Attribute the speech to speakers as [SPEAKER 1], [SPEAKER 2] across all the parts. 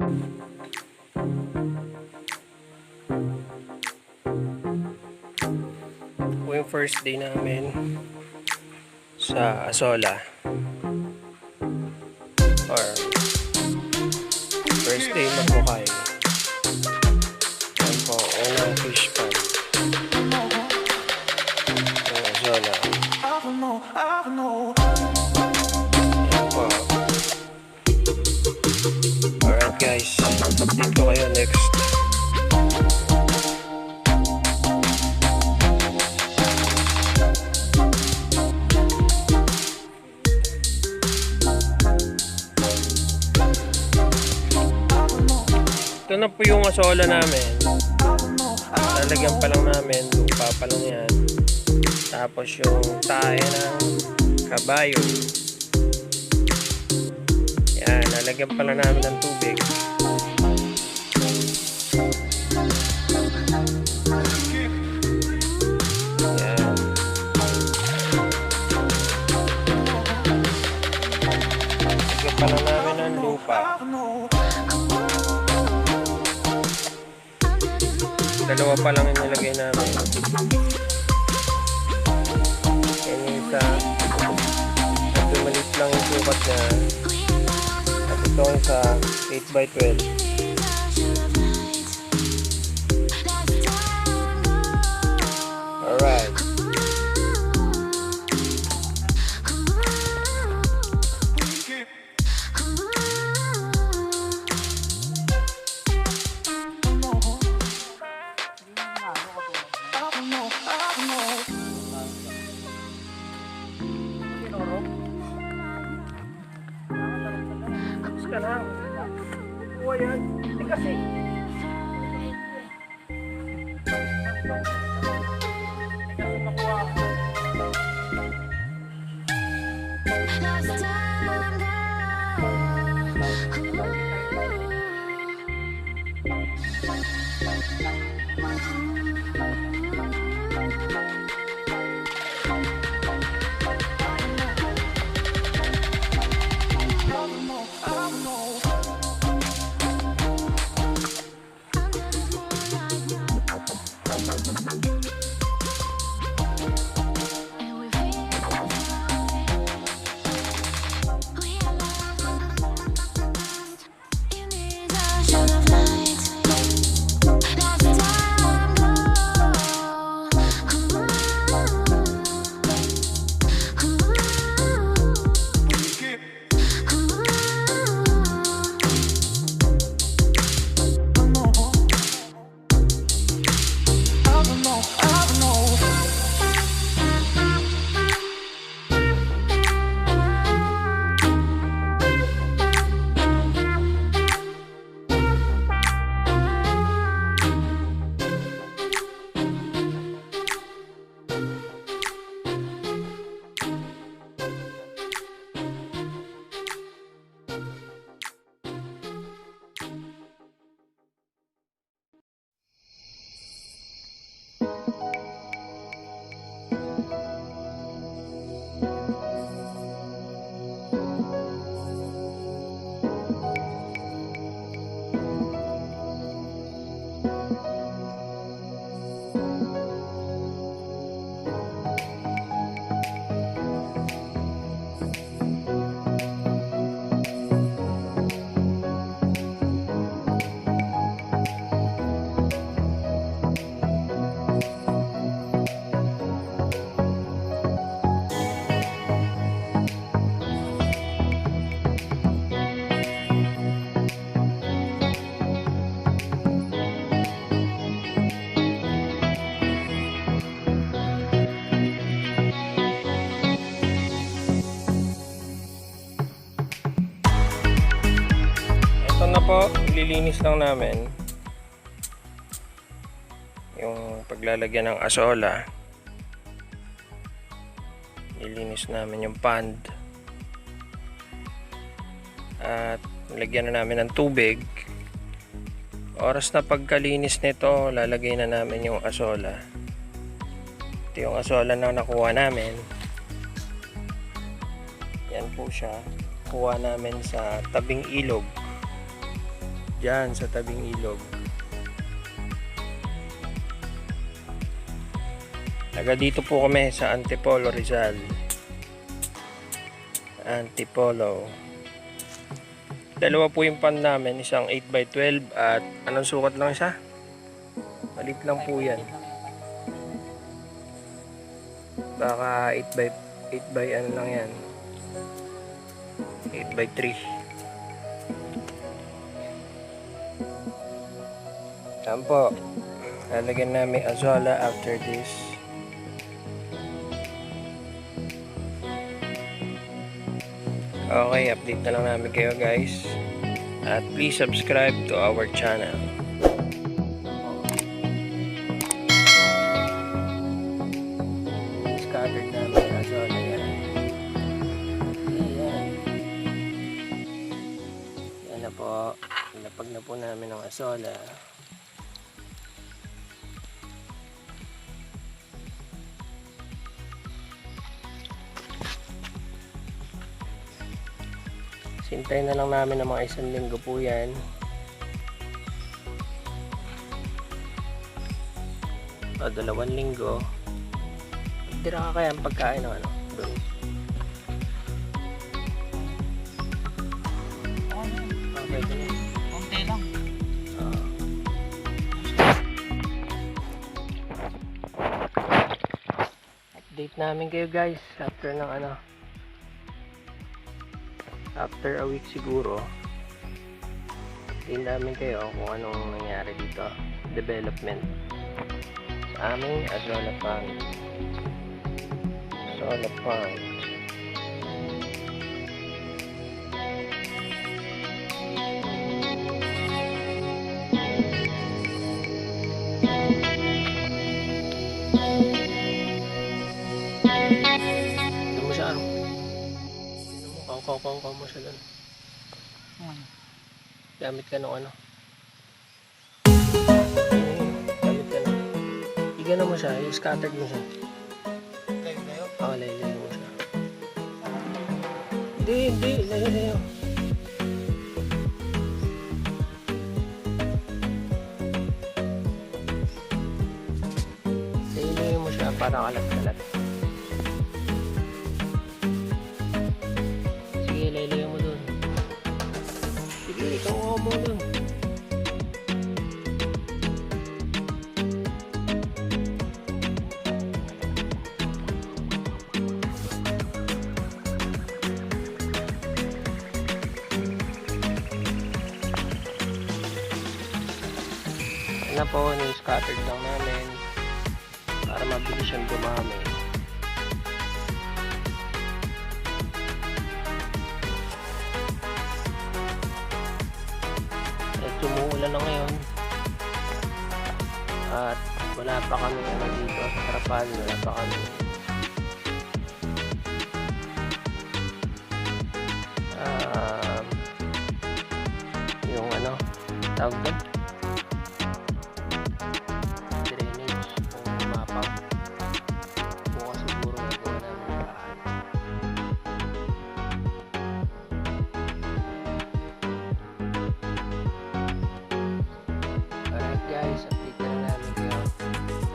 [SPEAKER 1] Ito yung first day namin sa Azolla, or first day magbukay. Yan po, unang fish pan sa Azolla. Yan po. Alright guys, update ko kayo next. Ito na po yung Azolla namin. Lalagyan pa lang namin, lupa pa lang yan. Tapos yung tae ng kabayo. Yan, lalagyan pa lang namin ng tubig. Yan. Lalagyan pa lang namin ng lupa. Dalawa pa lang yung nilagay namin. Yan yung isa. At maliit lang yung sukat niya. At ito yung isa 8x12. Alright. Ka lang. Kuha yan. Hindi kasi. Po, lilinis lang namin yung paglalagyan ng Azolla. Lilinis namin yung pond at lagyan na namin ng tubig. Oras na pagkalinis nito, lalagay na namin yung Azolla. Ito yung Azolla na nakuha namin. Yan po siya, kuha namin sa tabing ilog. Diyan sa tabing ilog. Taga dito po kami sa Antipolo, Rizal. Antipolo. Dalawa po yung pan namin, isang 8x12 at anong sukat lang isa? Malit lang po yan. Baka 8x ano lang yan. 8x3. Yan po. Lalagyan namin Azolla after this. Okay, update na lang namin kayo guys. At please subscribe to our channel. Scattered namin Azolla yan. Ayan. Yan na po. Lapag na po namin ang Azolla. Hintayin na lang namin ng mga 1 linggo po yan. O 2 linggo. Dira ka kaya ang pagkain ng ano? Doon. Okay, doon.
[SPEAKER 2] Konti lang.
[SPEAKER 1] Update namin kayo guys after ng ano. After a week siguro, tingnan namin kayo kung anong nangyari dito. Development sa aming Azolla pond. Azolla pond. Ito mo siya ano? Kaw mo siya doon. Gamit ka ng ano? Gamit ka ng igano mo siya, i-scattered mo siya.
[SPEAKER 2] Layo-layo?
[SPEAKER 1] Oo, layo-layo mo siya. Hindi, layo-layo. Layo-layo mo siya para kalat-kalat. Layo mo dun. Sige, ikaw mo dun. Yan na po, ni-scattered lang namin para mabilis siyang dumami. Umuulan na ngayon at wala pa kami ano dito sa trapal, wala pa kami yung ano tawag doon drainage kung umapaw bukas siguro nagawa namin yung paraan. Alright guys, update na namin kayo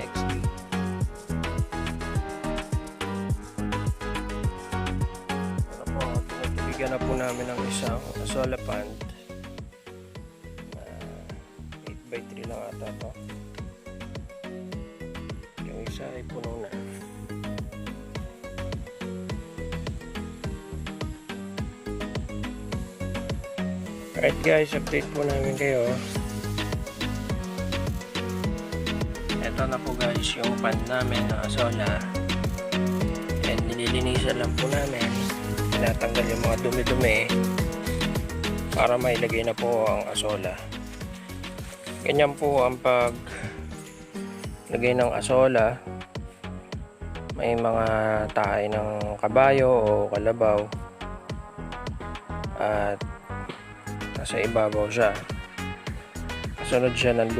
[SPEAKER 1] next week. Ano po, pinagbigan na po namin ng isang Azolla pond. 8x3 lang ata to. Yung isa ay puno na. Alright guys, update po namin kayo. Ito na po guys yung pan namin ng Azolla. And nililinisan lang po namin. Tinatanggal yung mga dumi-dumi para mailagay na po ang Azolla. Ganyan po ang pag lagay ng Azolla. May mga tahay ng kabayo o kalabaw at nasa ibabaw siya. Kasunod siya ng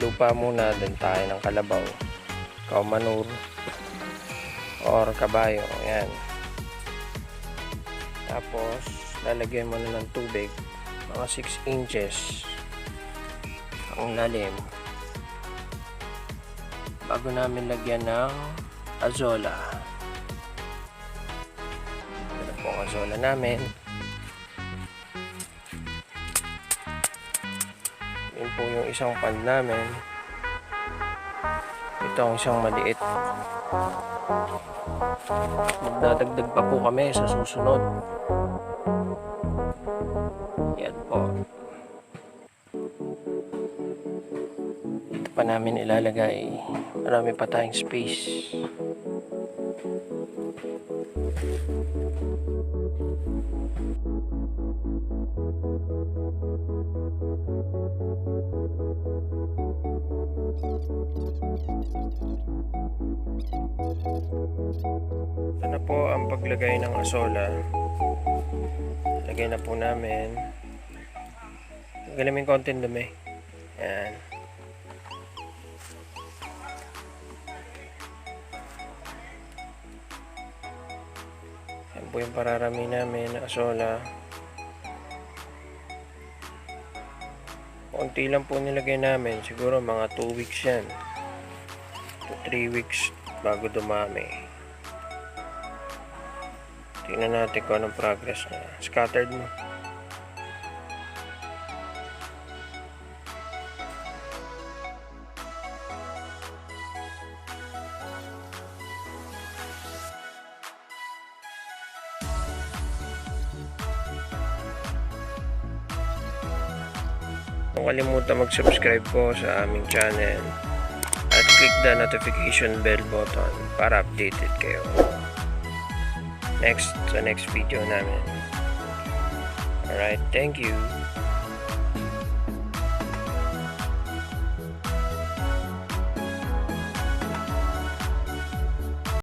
[SPEAKER 1] lupa muna, din tayo ng kalabaw, kaumanur or kabayo. Ayan. Tapos lalagyan mo na ng tubig mga 6 inches ang lalim. Bago namin lagyan ng Azolla. Ito po ang Azolla namin. Yun po yung isang pan namin. Ito ang isang maliit. Magdadagdag pa po kami sa susunod. Yan po. Ito pa namin ilalagay. Marami pa tayong space. Ito na po ang paglagay ng azolla. Lagay na po namin. Galamin konting dumi. Yan. Yan po yung pararami namin ng azolla. Konti lang po nilagay namin. Siguro mga 2 weeks yan. 3 weeks bago dumami. Tingnan natin kung anong progress niya. Scattered mo. Huwag kalimutan mag-subscribe po sa aming channel at click the notification bell button para updated kayo sa next video namin. Alright, thank you.